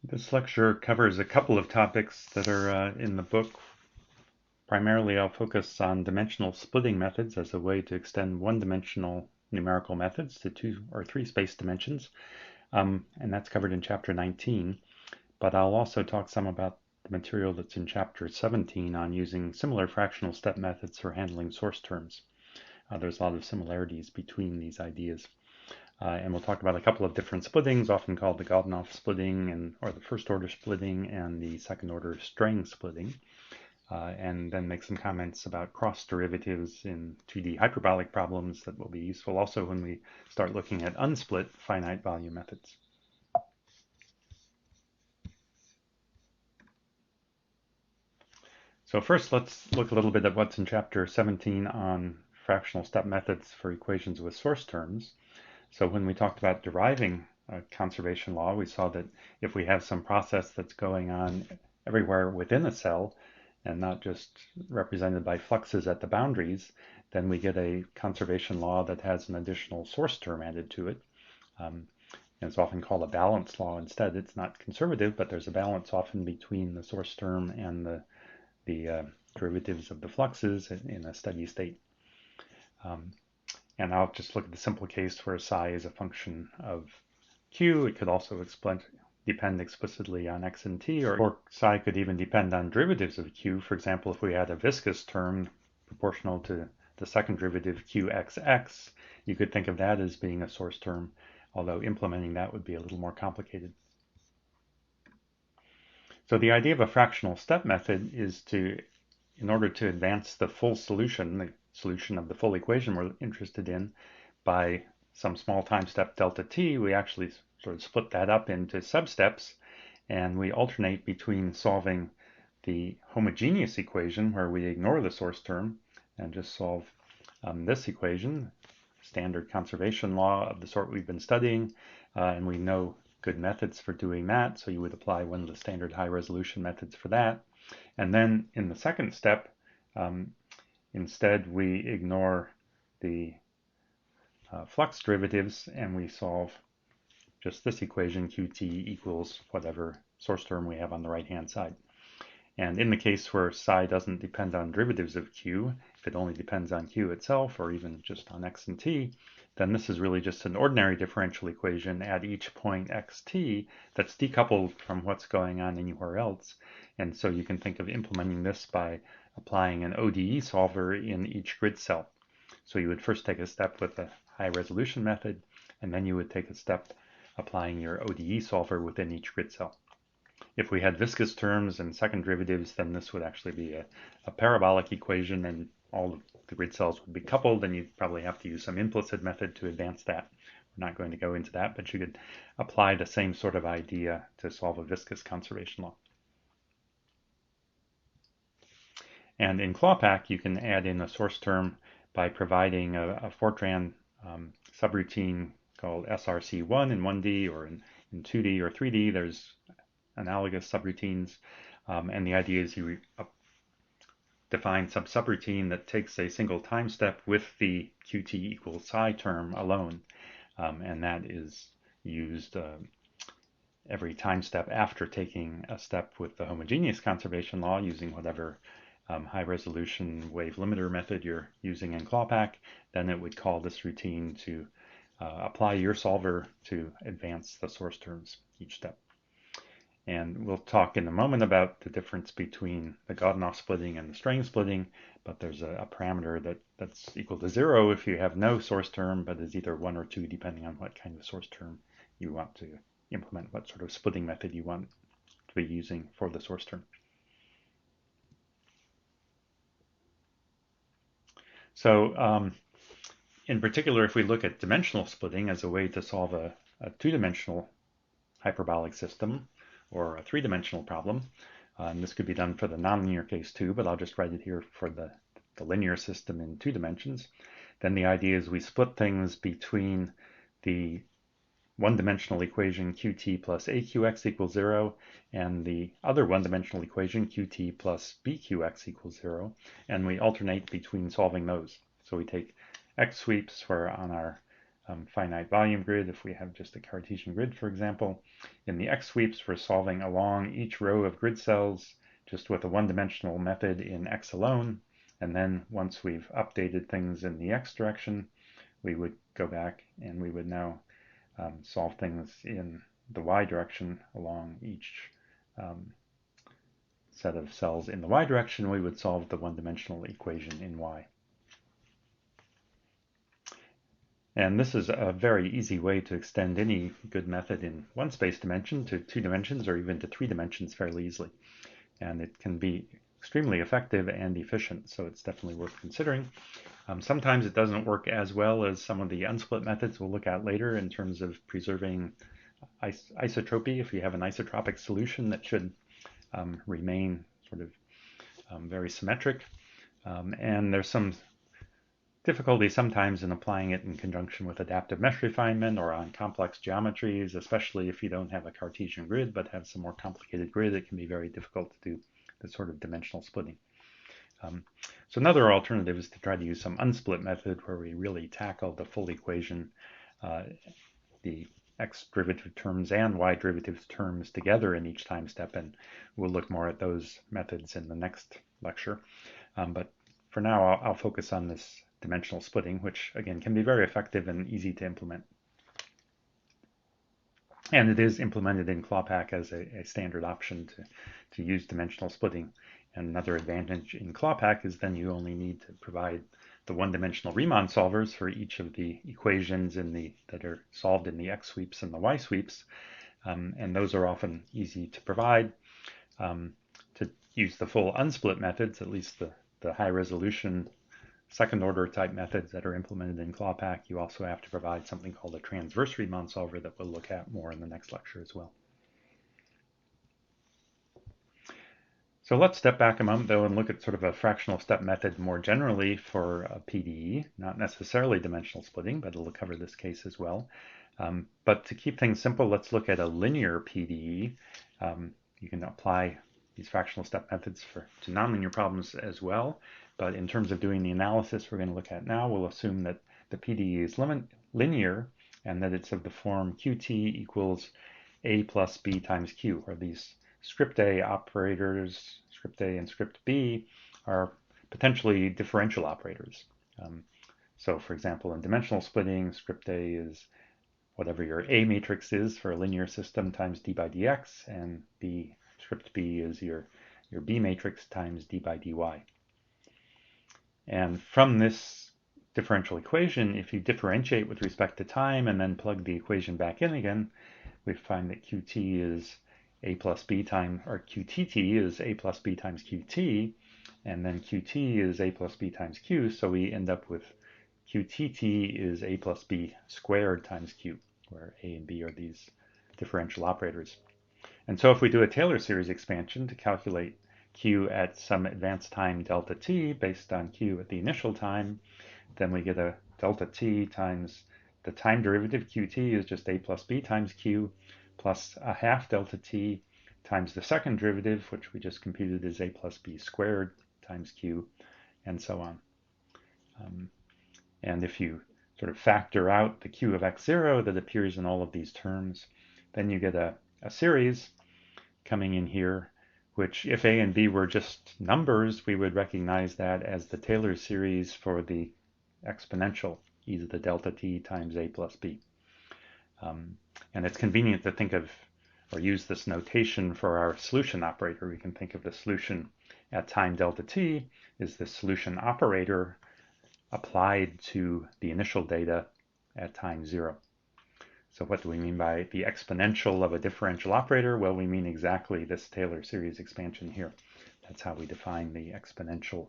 This lecture covers a couple of topics that are in the book. Primarily, I'll focus on dimensional splitting methods as a way to extend one-dimensional numerical methods to 2 or 3 space dimensions, and that's covered in Chapter 19. But I'll also talk some about the material that's in Chapter 17 on using similar fractional step methods for handling source terms. There's a lot of similarities between these ideas. And we'll talk about a couple of different splittings, often called the Godunov splitting or the first order splitting and the second order Strang splitting, and then make some comments about cross derivatives in 2D hyperbolic problems that will be useful also when we start looking at unsplit finite volume methods. So first, let's look a little bit at what's in Chapter 17 on fractional step methods for equations with source terms. So when we talked about deriving conservation law, we saw that if we have some process that's going on everywhere within a cell and not just represented by fluxes at the boundaries, then we get a conservation law that has an additional source term added to it. And it's often called a balance law instead. It's not conservative, but there's a balance often between the source term and the derivatives of the fluxes in a steady state. And I'll just look at the simple case where psi is a function of q. It could also depend explicitly on x and t, or psi could even depend on derivatives of q. For example, if we had a viscous term proportional to the second derivative qxx, you could think of that as being a source term, although implementing that would be a little more complicated. So the idea of a fractional step method is in order to advance the full solution, the solution of the full equation we're interested in, by some small time step delta t, we actually sort of split that up into substeps, and we alternate between solving the homogeneous equation, where we ignore the source term and just solve this equation, standard conservation law of the sort we've been studying, and we know good methods for doing that, so you would apply one of the standard high resolution methods for that. And then in the second step, instead we ignore the flux derivatives and we solve just this equation, qt equals whatever source term we have on the right hand side. And in the case where psi doesn't depend on derivatives of q, if it only depends on q itself or even just on x and t, then this is really just an ordinary differential equation at each point xt that's decoupled from what's going on anywhere else. And so you can think of implementing this by applying an ODE solver in each grid cell. So you would first take a step with the high resolution method, and then you would take a step applying your ODE solver within each grid cell. If we had viscous terms and second derivatives, then this would actually be a parabolic equation, and all of the grid cells would be coupled, and you'd probably have to use some implicit method to advance that. We're not going to go into that, but you could apply the same sort of idea to solve a viscous conservation law. And in Clawpack, you can add in a source term by providing a Fortran subroutine called SRC1 in 1D, or in 2D or 3D. There's analogous subroutines, and the idea is you define some subroutine that takes a single time step with the qt equals psi term alone, and that is used every time step after taking a step with the homogeneous conservation law using whatever high resolution wave limiter method you're using in Clawpack. Then it would call this routine to apply your solver to advance the source terms each step. And we'll talk in a moment about the difference between the Godunov splitting and the Strang splitting, but there's a parameter that's equal to 0 if you have no source term, but is either 1 or 2 depending on what kind of source term you want to implement, what sort of splitting method you want to be using for the source term. So in particular, if we look at dimensional splitting as a way to solve a two-dimensional hyperbolic system, or a three-dimensional problem. And this could be done for the nonlinear case too, but I'll just write it here for the linear system in 2 dimensions. Then the idea is we split things between the one-dimensional equation qt plus aqx equals 0 and the other one-dimensional equation qt plus bqx equals 0, and we alternate between solving those. So we take x sweeps where on our finite volume grid, if we have just a Cartesian grid, for example. In the X sweeps, we're solving along each row of grid cells just with a one-dimensional method in X alone. And then once we've updated things in the X direction, we would go back and we would now solve things in the Y direction along each set of cells in the Y direction. We would solve the one-dimensional equation in Y. And this is a very easy way to extend any good method in one space dimension to 2 dimensions or even to 3 dimensions fairly easily. And it can be extremely effective and efficient, so it's definitely worth considering. Sometimes it doesn't work as well as some of the unsplit methods we'll look at later in terms of preserving isotropy. If you have an isotropic solution, that should remain sort of very symmetric. And there's some difficulty sometimes in applying it in conjunction with adaptive mesh refinement or on complex geometries, especially if you don't have a Cartesian grid but have some more complicated grid. It can be very difficult to do this sort of dimensional splitting. So another alternative is to try to use some unsplit method where we really tackle the full equation, the x derivative terms and y derivative terms together in each time step, and we'll look more at those methods in the next lecture. But for now, I'll focus on this dimensional splitting, which again can be very effective and easy to implement. And it is implemented in ClawPack as a standard option to use dimensional splitting. And another advantage in ClawPack is then you only need to provide the one-dimensional Riemann solvers for each of the equations that are solved in the X sweeps and the Y sweeps. And those are often easy to provide. To use the full unsplit methods, at least the high-resolution second-order type methods that are implemented in ClawPack, you also have to provide something called a transverse Riemann solver that we'll look at more in the next lecture as well. So let's step back a moment, though, and look at sort of a fractional step method more generally for a PDE, not necessarily dimensional splitting, but it'll cover this case as well. But to keep things simple, let's look at a linear PDE. You can apply these fractional step methods to nonlinear problems as well. But in terms of doing the analysis we're going to look at now, we'll assume that the PDE is linear and that it's of the form Qt equals A plus B times Q, or these script A operators, script A and script B, are potentially differential operators. So for example, in dimensional splitting, script A is whatever your A matrix is for a linear system times d by dx, and script B is your B matrix times d by dy. And from this differential equation, if you differentiate with respect to time and then plug the equation back in again, we find that Qt is A plus B times, or Qtt is A plus B times Qt, and then Qt is A plus B times Q, so we end up with Qtt is A plus B squared times Q, where A and B are these differential operators. And so if we do a Taylor series expansion to calculate Q at some advanced time delta t based on Q at the initial time, then we get a delta t times the time derivative Qt is just A plus B times Q plus a half delta t times the second derivative, which we just computed as A plus B squared times Q, and so on. And if you sort of factor out the Q of x0 that appears in all of these terms, then you get a series coming in here, which if A and B were just numbers, we would recognize that as the Taylor series for the exponential e to the delta t times A plus B. And it's convenient to think of or use this notation for our solution operator. We can think of the solution at time delta t is the solution operator applied to the initial data at time 0. So what do we mean by the exponential of a differential operator? Well, we mean exactly this Taylor series expansion here. That's how we define the exponential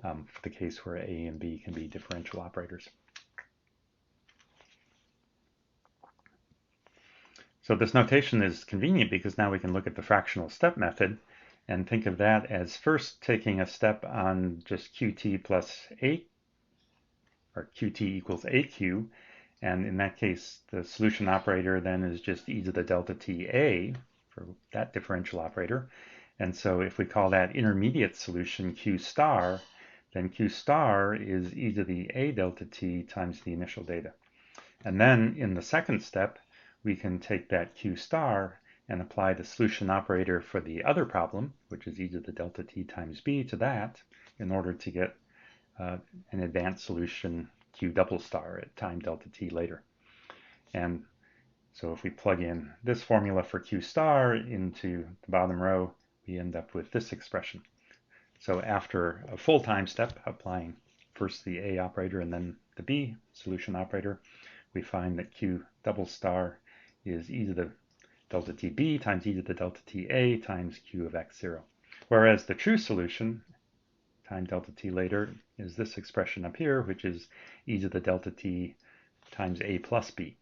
for the case where A and B can be differential operators. So this notation is convenient because now we can look at the fractional step method and think of that as first taking a step on just Qt plus A, or Qt equals AQ, and in that case, the solution operator then is just e to the delta t a for that differential operator. And so if we call that intermediate solution Q star, then Q star is e to the a delta t times the initial data. And then in the second step, we can take that Q star and apply the solution operator for the other problem, which is e to the delta t times b, to that in order to get an advanced solution Q double star at time delta t later. And so if we plug in this formula for Q star into the bottom row, we end up with this expression. So after a full time step, applying first the A operator and then the B solution operator, we find that Q double star is e to the delta tb times e to the delta ta times Q of x0. Whereas the true solution, time delta t later, is this expression up here, which is e to the delta t times a plus b.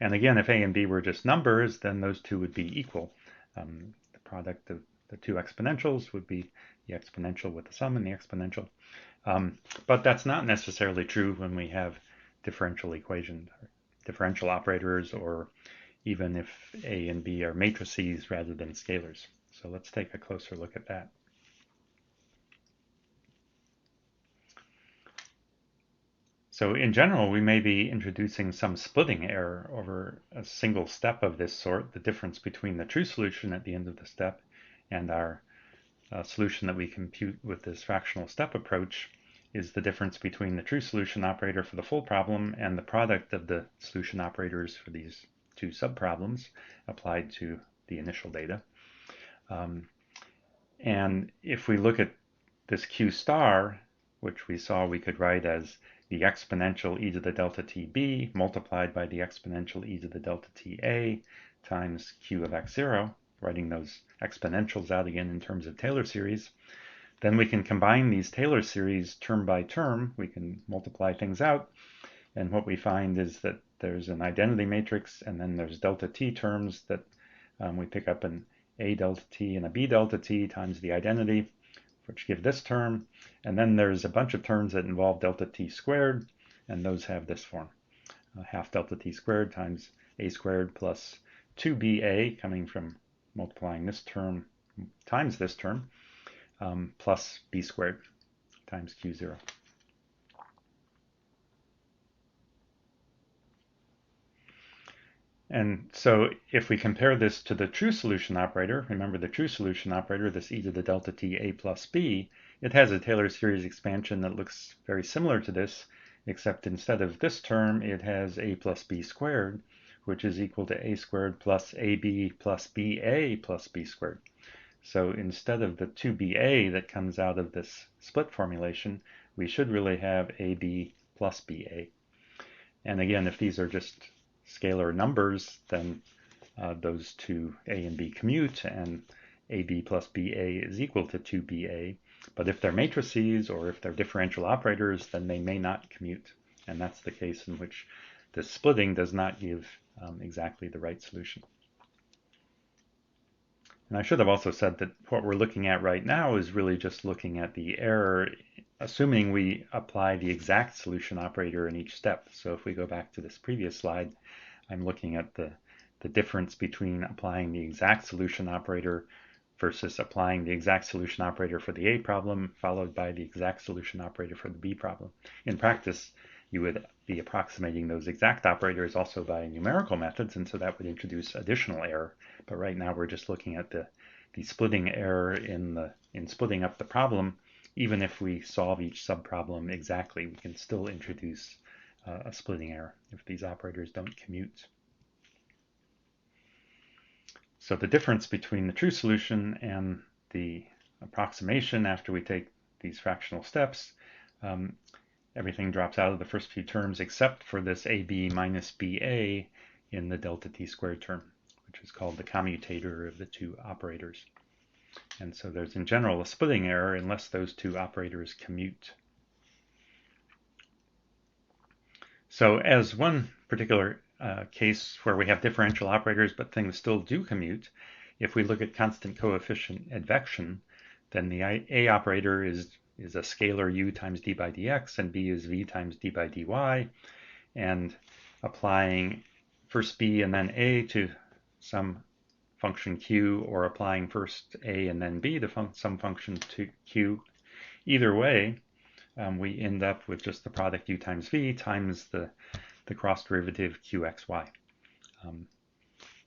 And again, if a and b were just numbers, then those two would be equal. The product of the two exponentials would be the exponential with the sum and the exponential. But that's not necessarily true when we have differential equations, or differential operators, or even if a and b are matrices rather than scalars. So let's take a closer look at that. So in general, we may be introducing some splitting error over a single step of this sort, the difference between the true solution at the end of the step and our solution that we compute with this fractional step approach is the difference between the true solution operator for the full problem and the product of the solution operators for these two subproblems applied to the initial data. And if we look at this Q star, which we saw we could write as the exponential e to the delta tb multiplied by the exponential e to the delta ta times Q of x0, writing those exponentials out again in terms of Taylor series, then we can combine these Taylor series term by term. We can multiply things out, and what we find is that there's an identity matrix, and then there's delta t terms that we pick up an a delta t and a b delta t times the identity, which give this term. And then there's a bunch of terms that involve delta t squared, and those have this form. Half delta t squared times a squared plus 2ba, coming from multiplying this term times this term, plus b squared times q0. And so if we compare this to the true solution operator, remember the true solution operator, this e to the delta t a plus b, it has a Taylor series expansion that looks very similar to this, except instead of this term, it has a plus b squared, which is equal to a squared plus ab plus ba plus b squared. So instead of the 2ba that comes out of this split formulation, we should really have ab plus ba. And again, if these are just scalar numbers, then those two a and b commute, and ab plus ba is equal to 2ba. But if they're matrices or if they're differential operators, then they may not commute. And that's the case in which the splitting does not give exactly the right solution. And I should have also said that what we're looking at right now is really just looking at the error, assuming we apply the exact solution operator in each step. So if we go back to this previous slide, I'm looking at the difference between applying the exact solution operator versus applying the exact solution operator for the A problem, followed by the exact solution operator for the B problem. In practice, you would be approximating those exact operators also by numerical methods, and so that would introduce additional error. But right now we're just looking at the splitting error in splitting up the problem. Even if we solve each subproblem exactly, we can still introduce a splitting error if these operators don't commute. So the difference between the true solution and the approximation after we take these fractional steps, everything drops out of the first few terms except for this ab minus ba in the delta t squared term, which is called the commutator of the two operators. And so there's in general a splitting error unless those two operators commute. So as one particular case where we have differential operators but things still do commute, if we look at constant coefficient advection, then the A operator is a scalar u times d by dx, and b is v times d by dy, and applying first b and then a to some function q, or applying first a and then b to some function to q, either way, we end up with just the product u times v times the the cross derivative qxy.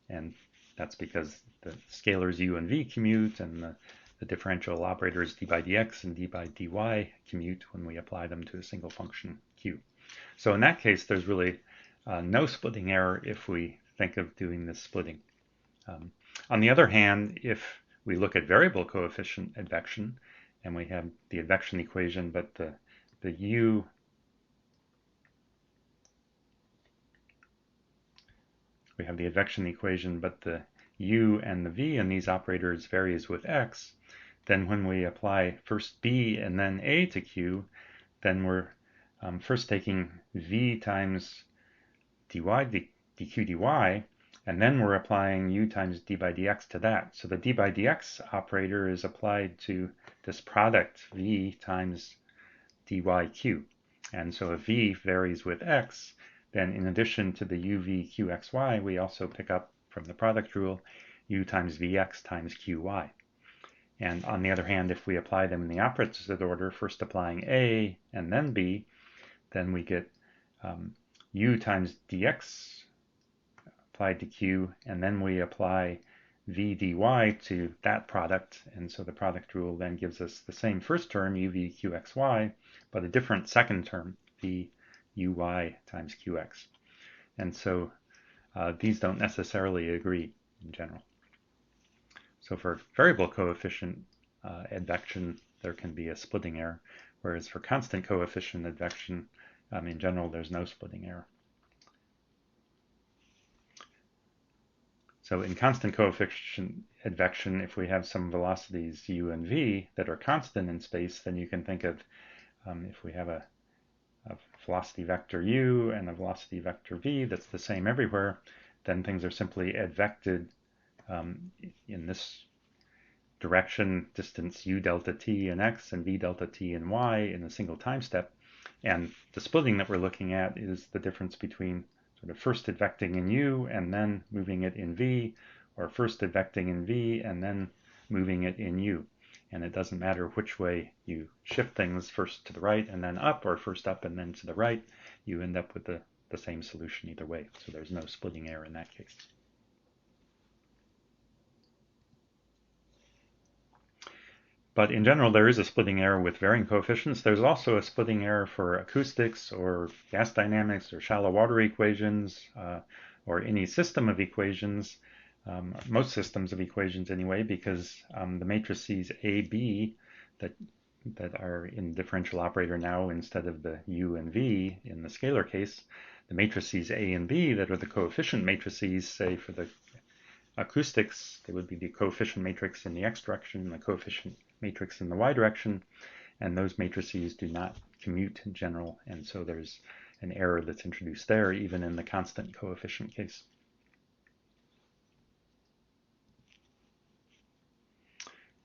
And that's because the scalars u and v commute, and the differential operators d by dx and d by dy commute when we apply them to a single function q. So in that case, there's really no splitting error if we think of doing this splitting. On the other hand, if we look at variable coefficient advection, and we have the advection equation, but the u we have the advection equation, but the u and the v in these operators varies with x, then when we apply first b and then a to q, then we're first taking v times dy dq dy, and then we're applying u times d by dx to that. So the d by dx operator is applied to this product v times dyq. And so if v varies with x, then in addition to the uvqxy, we also pick up from the product rule u times vx times qy. And on the other hand, if we apply them in the opposite order, first applying a and then b, then we get u times dx applied to q, and then we apply v dy to that product, and so the product rule then gives us the same first term, uvqxy, but a different second term, v uy times qx. And so these don't necessarily agree in general. So for variable coefficient advection, there can be a splitting error, whereas for constant coefficient advection, in general, there's no splitting error. So in constant coefficient advection, if we have some velocities u and v that are constant in space, then you can think of if we have a velocity vector u and a velocity vector v that's the same everywhere, then things are simply advected in this direction, distance u delta t in x and v delta t in y in a single time step. And the splitting that we're looking at is the difference between sort of first advecting in u and then moving it in v, or first advecting in v and then moving it in u. And it doesn't matter which way you shift things, first to the right and then up, or first up and then to the right, you end up with the same solution either way. So there's no splitting error in that case. But in general, there is a splitting error with varying coefficients. There's also a splitting error for acoustics or gas dynamics or shallow water equations or any system of equations, most systems of equations anyway, because the matrices A, B that are in differential operator now instead of the u and v in the scalar case, the matrices A and B that are the coefficient matrices, say for the acoustics, they would be the coefficient matrix in the x direction and the coefficient matrix in the y direction, and those matrices do not commute in general, and so there's an error that's introduced there even in the constant coefficient case.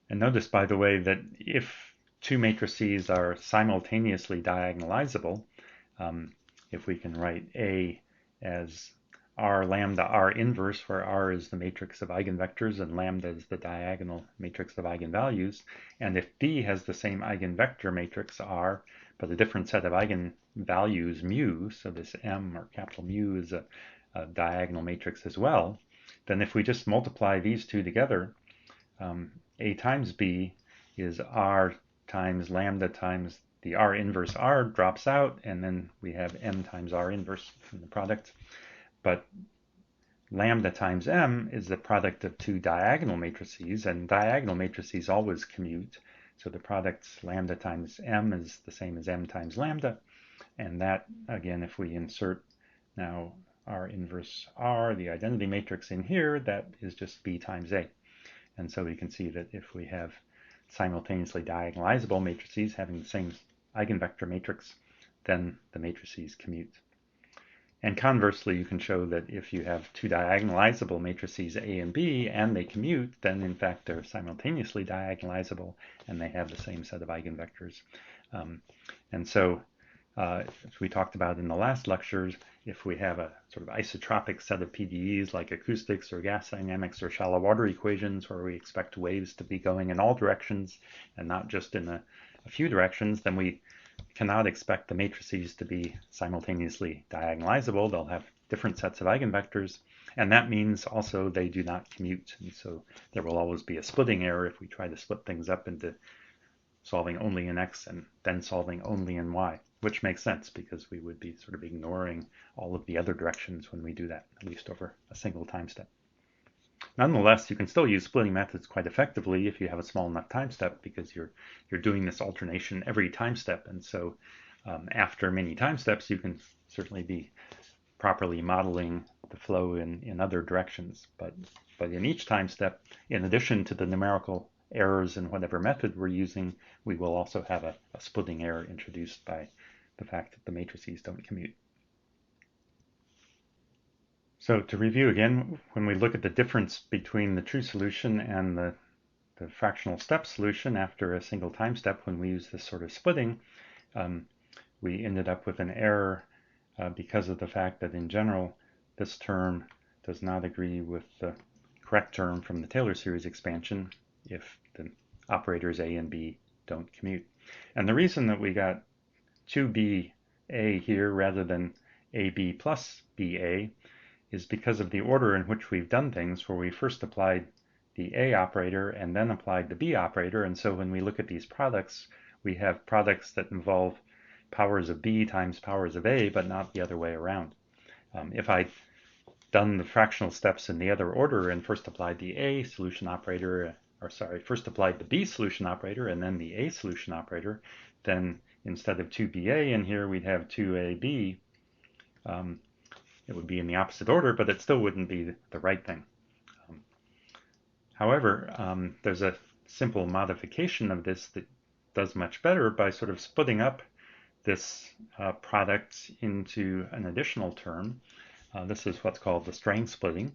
And notice, by the way, that if two matrices are simultaneously diagonalizable, if we can write A as r lambda r inverse, where r is the matrix of eigenvectors and lambda is the diagonal matrix of eigenvalues, and if B has the same eigenvector matrix r, but a different set of eigenvalues mu, so this M or capital mu is a diagonal matrix as well, then if we just multiply these two together, A times B is r times lambda times the r inverse r drops out, and then we have M times r inverse from the product. But lambda times M is the product of two diagonal matrices, and diagonal matrices always commute. So the product lambda times M is the same as M times lambda. And that, again, if we insert now R inverse R, the identity matrix in here, that is just B times A. And so we can see that if we have simultaneously diagonalizable matrices having the same eigenvector matrix, then the matrices commute. And conversely, you can show that if you have two diagonalizable matrices A and B and they commute, then in fact they're simultaneously diagonalizable and they have the same set of eigenvectors. And so, as we talked about in the last lectures, if we have a sort of isotropic set of PDEs like acoustics or gas dynamics or shallow water equations where we expect waves to be going in all directions and not just in a few directions, then we cannot expect the matrices to be simultaneously diagonalizable. They'll have different sets of eigenvectors, and that means also they do not commute. And so there will always be a splitting error if we try to split things up into solving only in x and then solving only in y, which makes sense because we would be sort of ignoring all of the other directions when we do that, at least over a single time step. Nonetheless, you can still use splitting methods quite effectively if you have a small enough time step, because you're doing this alternation every time step, and so after many time steps you can certainly be properly modeling the flow in other directions. But in each time step, in addition to the numerical errors in whatever method we're using, we will also have a splitting error introduced by the fact that the matrices don't commute. So to review again, when we look at the difference between the true solution and the fractional step solution after a single time step, when we use this sort of splitting, we ended up with an error because of the fact that in general this term does not agree with the correct term from the Taylor series expansion if the operators A and B don't commute. And the reason that we got 2BA here rather than AB plus BA is because of the order in which we've done things, where we first applied the A operator and then applied the B operator. And so when we look at these products, we have products that involve powers of B times powers of A, but not the other way around. If I'd done the fractional steps in the other order and first applied the A solution operator, first applied the B solution operator and then the A solution operator, then instead of 2BA in here, we'd have 2AB. It would be in the opposite order, but it still wouldn't be the right thing. However, there's a simple modification of this that does much better by sort of splitting up this product into an additional term. This is what's called the Strang splitting,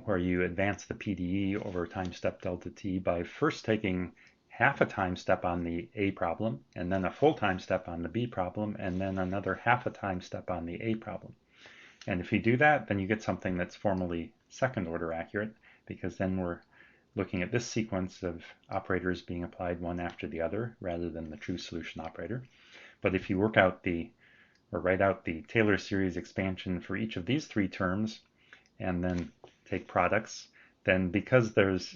where you advance the PDE over time step delta t by first taking half a time step on the A problem, and then a full time step on the B problem, and then another half a time step on the A problem. And if you do that, then you get something that's formally second order accurate, because then we're looking at this sequence of operators being applied one after the other rather than the true solution operator. But if you write out the Taylor series expansion for each of these three terms and then take products, then because there's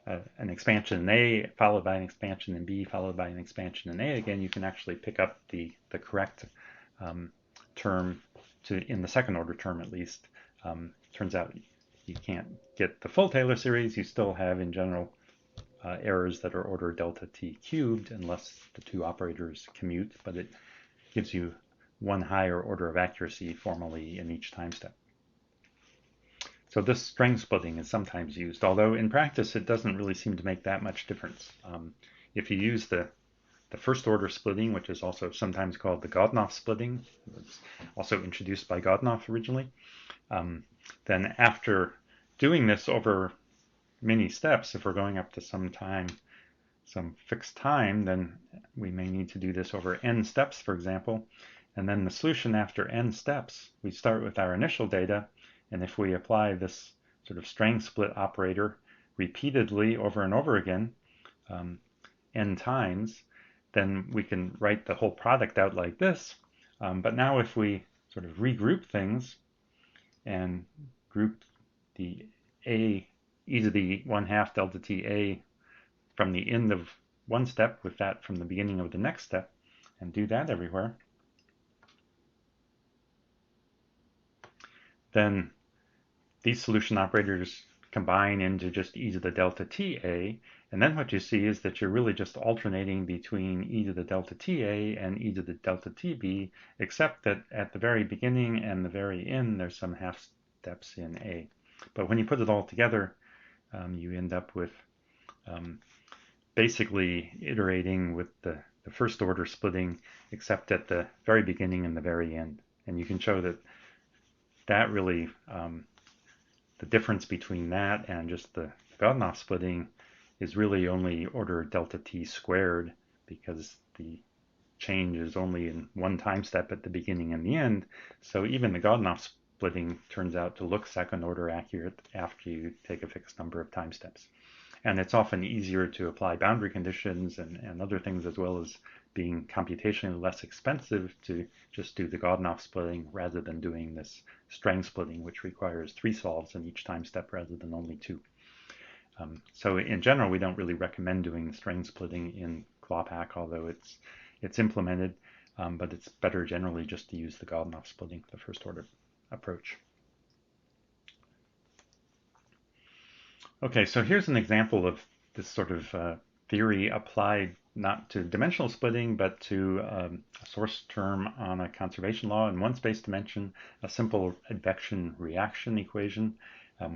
an expansion in A followed by an expansion in B followed by an expansion in A again, you can actually pick up the correct term in the second order term at least. Turns out you can't get the full Taylor series. You still have in general errors that are order delta t cubed unless the two operators commute, but it gives you one higher order of accuracy formally in each time step. So this Strang splitting is sometimes used, although in practice it doesn't really seem to make that much difference. If you use the first order splitting, which is also sometimes called the Godunov splitting, it was also introduced by Godunov originally, then after doing this over many steps, if we're going up to some fixed time, then we may need to do this over n steps, for example. And then the solution after n steps, we start with our initial data, and if we apply this sort of Strang split operator repeatedly over and over again, n times, then we can write the whole product out like this. But now if we sort of regroup things and group the A e to the 1/2 delta t A from the end of one step with that from the beginning of the next step, and do that everywhere, then these solution operators combine into just e to the delta t A, and then what you see is that you're really just alternating between e to the delta t A and e to the delta t B, except that at the very beginning and the very end there's some half steps in A. But when you put it all together, you end up with basically iterating with the first order splitting, except at the very beginning and the very end. And you can show that really, the difference between that and just the Godunov splitting is really only order delta t squared, because the change is only in one time step at the beginning and the end. So even the Godunov splitting turns out to look second order accurate after you take a fixed number of time steps. And it's often easier to apply boundary conditions and other things, as well as being computationally less expensive to just do the Godunov splitting rather than doing this Strang splitting, which requires 3 solves in each time step rather than only 2. So in general, we don't really recommend doing the Strang splitting in CLAWPAC, although it's implemented, but it's better generally just to use the Godunov splitting, the first order approach. Okay, so here's an example of this sort of theory applied not to dimensional splitting, but to a source term on a conservation law in one space dimension, a simple advection-reaction equation,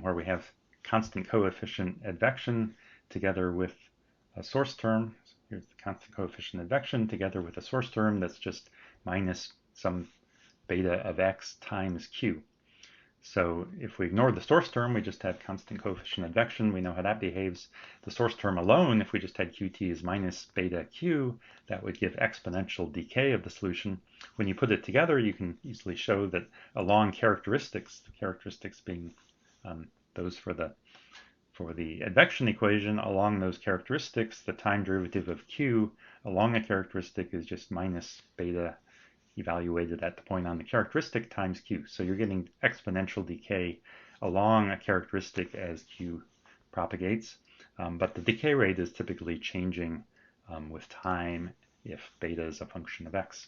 where we have constant coefficient advection together with a source term. Here's the constant coefficient advection together with a source term that's just minus some beta of x times q. So if we ignore the source term, we just have constant coefficient advection. We know how that behaves. The source term alone, if we just had qt is minus beta q, that would give exponential decay of the solution. When you put it together, you can easily show that along characteristics, the characteristics being those for the advection equation, along those characteristics, the time derivative of q along a characteristic is just minus beta evaluated at the point on the characteristic times q. So you're getting exponential decay along a characteristic as q propagates, but the decay rate is typically changing with time if beta is a function of x.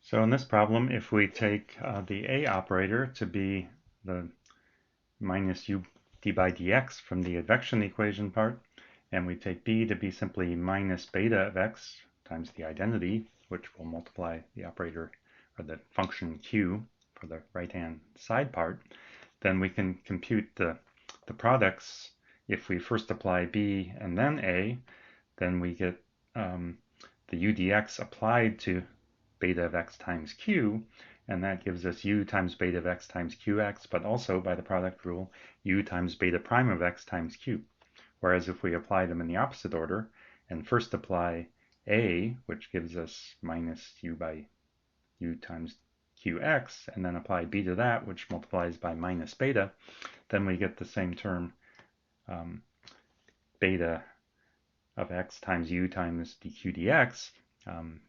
So in this problem, if we take the a operator to be the minus u d by dx from the advection equation part, and we take b to be simply minus beta of x times the identity, which will multiply the operator or the function q for the right-hand side part, then we can compute the products. If we first apply b and then a, then we get the u dx applied to beta of x times q, and that gives us u times beta of x times qx, but also by the product rule, u times beta prime of x times q. Whereas if we apply them in the opposite order and first apply a, which gives us minus u by u times qx, and then apply b to that, which multiplies by minus beta, then we get the same term, beta of x times u times dq dx.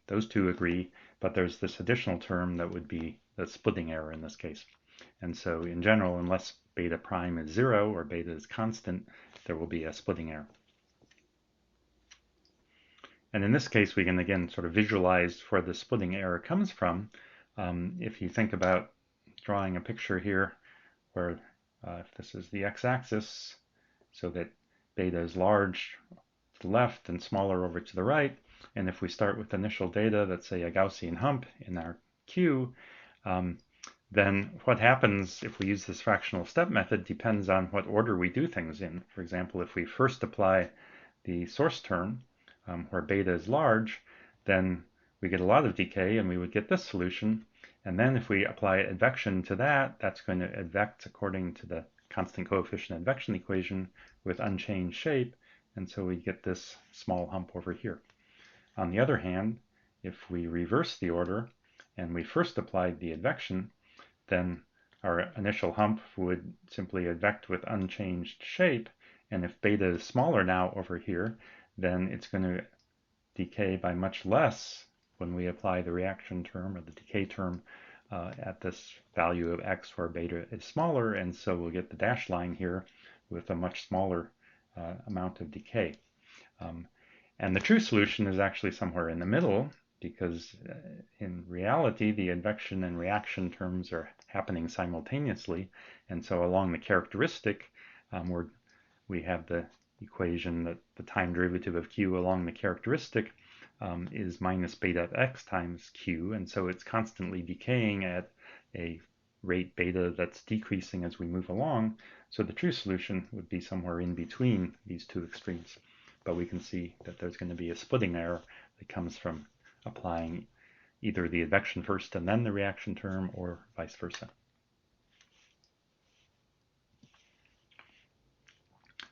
Those two agree, but there's this additional term that would be the splitting error in this case. And so in general, unless beta prime is 0 or beta is constant, there will be a splitting error. And in this case, we can again sort of visualize where the splitting error comes from. If you think about drawing a picture here where if this is the x-axis, so that beta is large to the left and smaller over to the right, and if we start with initial data, let's say a Gaussian hump in our Q, then what happens if we use this fractional step method depends on what order we do things in. For example, if we first apply the source term where beta is large, then we get a lot of decay and we would get this solution. And then if we apply advection to that, that's going to advect according to the constant coefficient advection equation with unchanged shape. And so we get this small hump over here. On the other hand, if we reverse the order and we first applied the advection, then our initial hump would simply advect with unchanged shape. And if beta is smaller now over here, then it's going to decay by much less when we apply the reaction term or the decay term at this value of x where beta is smaller. And so we'll get the dashed line here with a much smaller amount of decay. And the true solution is actually somewhere in the middle, because in reality, the advection and reaction terms are happening simultaneously. And so along the characteristic, we have the equation that the time derivative of q along the characteristic is minus beta of x times q. And so it's constantly decaying at a rate beta that's decreasing as we move along. So the true solution would be somewhere in between these two extremes. But we can see that there's going to be a splitting error that comes from applying either the advection first and then the reaction term, or vice versa.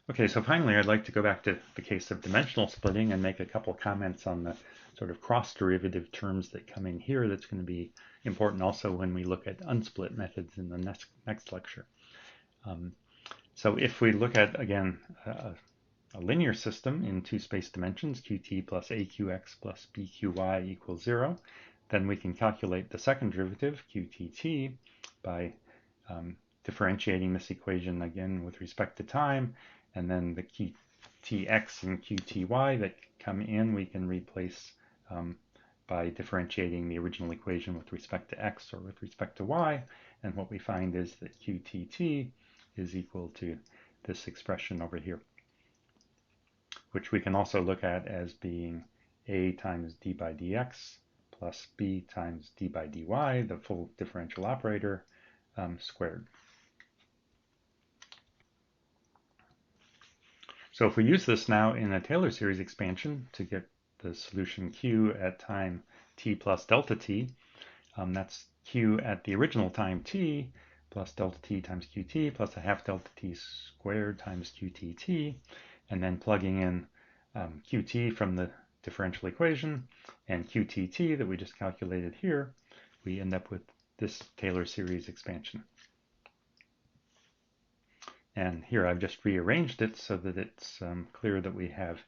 Okay, so finally I'd like to go back to the case of dimensional splitting and make a couple comments on the sort of cross-derivative terms that come in here. That's going to be important also when we look at unsplit methods in the next lecture. So if we look at, again, a a linear system in two space dimensions, qt plus aqx plus bqy equals 0, then we can calculate the second derivative, qtt, by differentiating this equation again with respect to time, and then the qtx and qty that come in we can replace by differentiating the original equation with respect to x or with respect to y, and what we find is that qtt is equal to this expression over here, which we can also look at as being a times d by dx plus b times d by dy, the full differential operator, squared. So if we use this now in a Taylor series expansion to get the solution q at time t plus delta t, that's q at the original time t plus delta t times qt plus a half delta t squared times qtt, and then plugging in qt from the differential equation and qtt that we just calculated here, we end up with this Taylor series expansion. And here I've just rearranged it so that it's clear that we have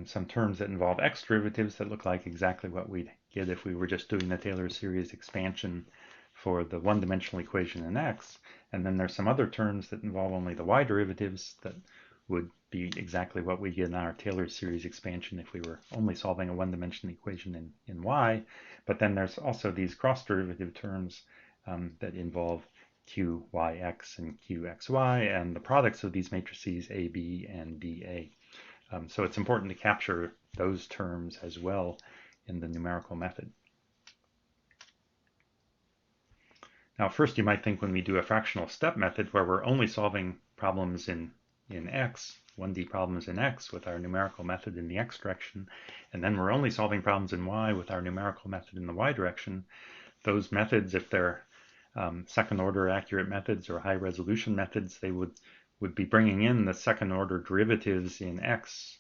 some terms that involve x derivatives that look like exactly what we'd get if we were just doing the Taylor series expansion for the one-dimensional equation in x. And then there's some other terms that involve only the y derivatives that would be exactly what we get in our Taylor series expansion if we were only solving a one-dimensional equation in y. But then there's also these cross-derivative terms that involve qyx and qxy, and the products of these matrices AB and BA. So it's important to capture those terms as well in the numerical method. Now, first you might think when we do a fractional step method where we're only solving problems in x, 1D problems in x with our numerical method in the x direction, and then we're only solving problems in y with our numerical method in the y direction, those methods, if they're second order accurate methods or high resolution methods, they would be bringing in the second order derivatives in x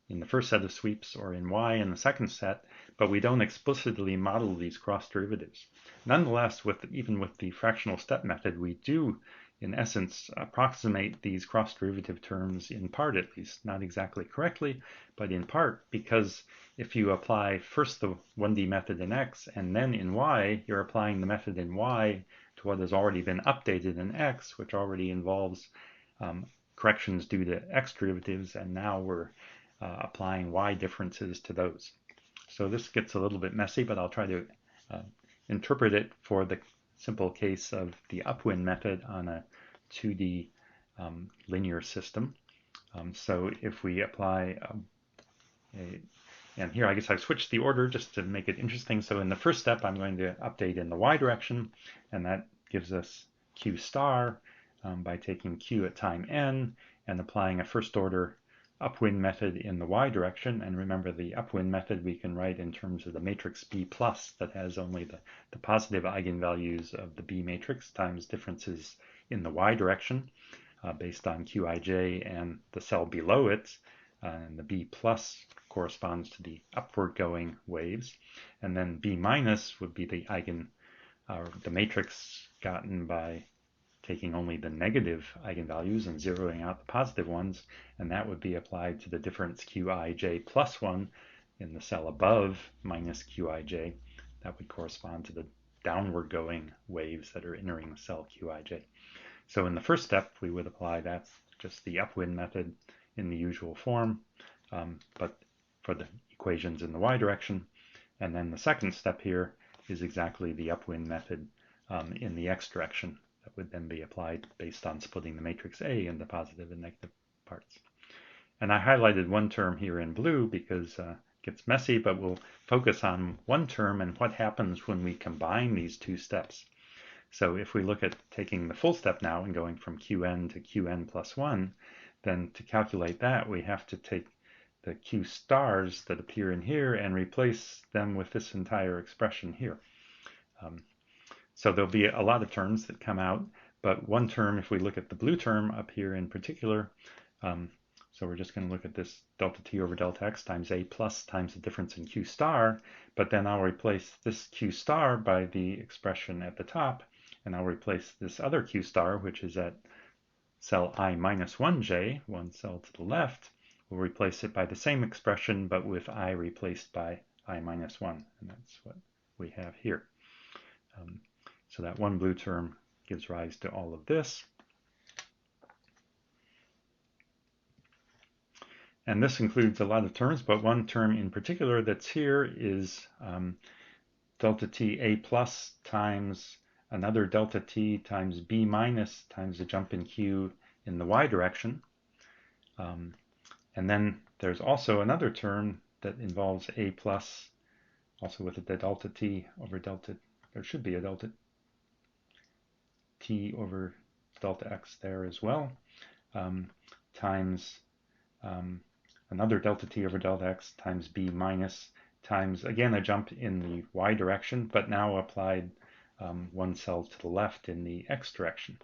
in the first set of sweeps or in y in the second set, but we don't explicitly model these cross derivatives. Nonetheless, even with the fractional step method, we do in essence approximate these cross derivative terms in part, at least not exactly correctly, but in part, because if you apply first the 1D method in x and then in y, you're applying the method in y to what has already been updated in x, which already involves corrections due to x derivatives, and now we're applying y differences to those. So this gets a little bit messy, but I'll try to interpret it for the simple case of the Upwind method on a 2D linear system. So if we apply and here I guess I've switched the order just to make it interesting. So in the first step, I'm going to update in the y direction, and that gives us q star by taking q at time n and applying a first order Upwind method in the y direction. And remember, the Upwind method we can write in terms of the matrix B plus that has only the positive eigenvalues of the B matrix times differences in the y direction based on qij and the cell below it. And the B plus corresponds to the upward going waves. And then B minus would be the the matrix gotten by taking only the negative eigenvalues and zeroing out the positive ones, and that would be applied to the difference qij plus 1 in the cell above minus qij. That would correspond to the downward going waves that are entering the cell qij. So in the first step, we would apply that's just the Upwind method in the usual form, but for the equations in the y direction. And then the second step here is exactly the Upwind method in the x direction. That would then be applied based on splitting the matrix A into positive and negative parts. And I highlighted one term here in blue because it gets messy, but we'll focus on one term and what happens when we combine these two steps. So if we look at taking the full step now and going from qn to qn plus 1, then to calculate that, we have to take the q stars that appear in here and replace them with this entire expression here. So there'll be a lot of terms that come out, but one term, if we look at the blue term up here in particular, so we're just going to look at this delta t over delta x times a plus times the difference in q star, but then I'll replace this q star by the expression at the top, and I'll replace this other q star, which is at cell I minus 1j, one cell to the left, we'll replace it by the same expression, but with I replaced by I minus 1. And that's what we have here. So that one blue term gives rise to all of this. And this includes a lot of terms, but one term in particular that's here is delta t a plus times another delta t times b minus times the jump in q in the y direction. And then there's also another term that involves a plus, also with the delta t over delta, there should be a delta t over delta x there as well, times another delta t over delta x times b minus times, again, a jump in the y direction, but now applied one cell to the left in the x direction.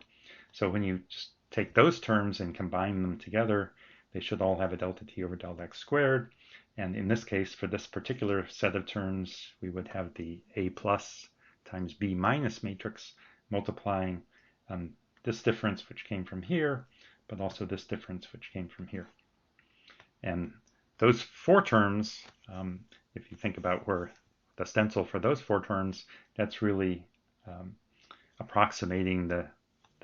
So when you just take those terms and combine them together, they should all have a delta t over delta x squared. And in this case, for this particular set of terms, we would have the a plus times b minus matrix multiplying this difference, which came from here, but also this difference, which came from here. And those four terms, if you think about where the stencil for those four terms, that's really approximating the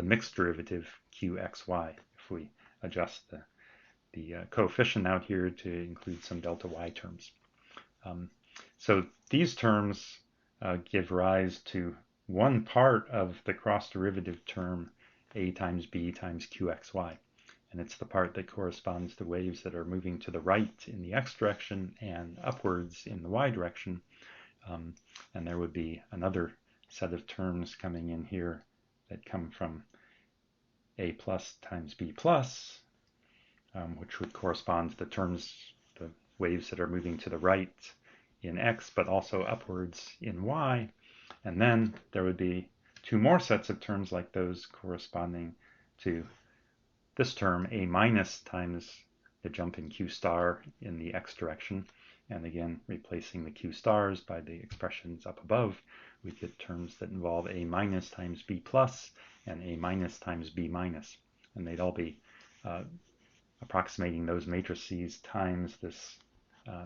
mixed derivative qxy if we adjust the coefficient out here to include some delta y terms. So these terms give rise to one part of the cross derivative term a times b times qxy. And it's the part that corresponds to waves that are moving to the right in the x direction and upwards in the y direction. And there would be another set of terms coming in here that come from a plus times b plus, which would correspond to the terms, the waves that are moving to the right in x, but also upwards in y. And then there would be two more sets of terms like those corresponding to this term, a minus times the jump in q star in the x direction. And again, replacing the q stars by the expressions up above, we get terms that involve a minus times b plus and a minus times b minus. And they'd all be approximating those matrices times this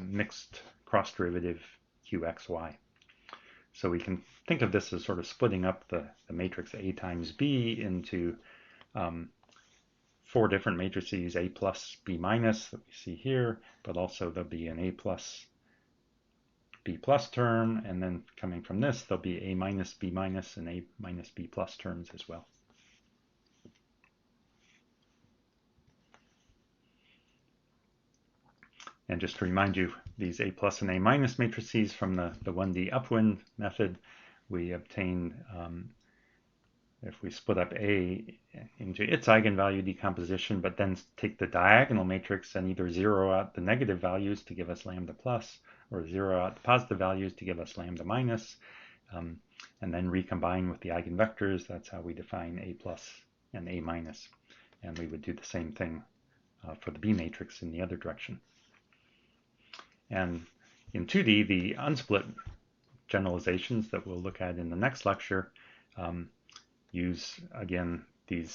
mixed cross derivative qxy. So we can think of this as sort of splitting up the matrix a times b into four different matrices, a plus b minus that we see here, but also there'll be an a plus b plus term, and then coming from this there'll be a minus b minus and a minus b plus terms as well. And just to remind you, these a plus and a minus matrices from the 1D Upwind method, we obtained, if we split up A into its eigenvalue decomposition, but then take the diagonal matrix and either zero out the negative values to give us lambda plus, or zero out the positive values to give us lambda minus, and then recombine with the eigenvectors, that's how we define A plus and A minus. And we would do the same thing for the B matrix in the other direction. And in 2D, the unsplit generalizations that we'll look at in the next lecture use, again, the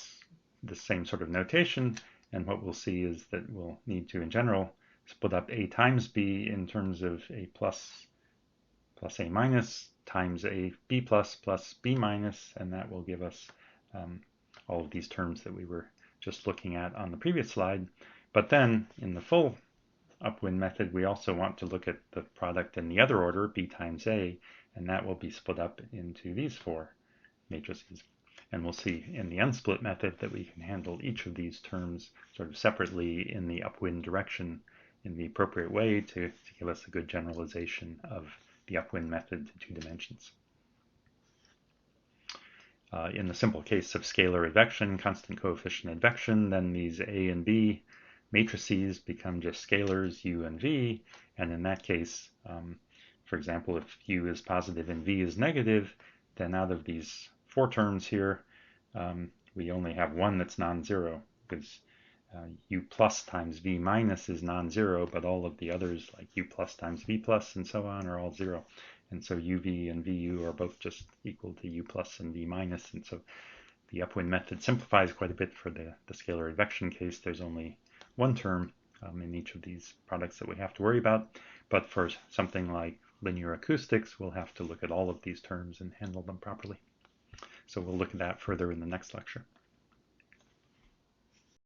same sort of notation. And what we'll see is that we'll need to, in general, split up A times B in terms of A plus plus A minus times A B plus plus B minus, and that will give us all of these terms that we were just looking at on the previous slide. But then in the full Upwind method, we also want to look at the product in the other order, B times A, and that will be split up into these four matrices. And we'll see in the unsplit method that we can handle each of these terms sort of separately in the Upwind direction in the appropriate way to give us a good generalization of the Upwind method to 2 dimensions. In the simple case of scalar advection, constant coefficient advection, then these A and B matrices become just scalars u and v, and in that case, for example, if u is positive and v is negative, then out of these four terms here, we only have one that's non-zero, because u plus times v minus is non-zero, but all of the others, like u plus times v plus and so on, are all zero. And so uv and vu are both just equal to u plus and v minus, and so The Upwind method simplifies quite a bit for the scalar advection case. There's only one term in each of these products that we have to worry about. But for something like linear acoustics, we'll have to look at all of these terms and handle them properly. So we'll look at that further in the next lecture.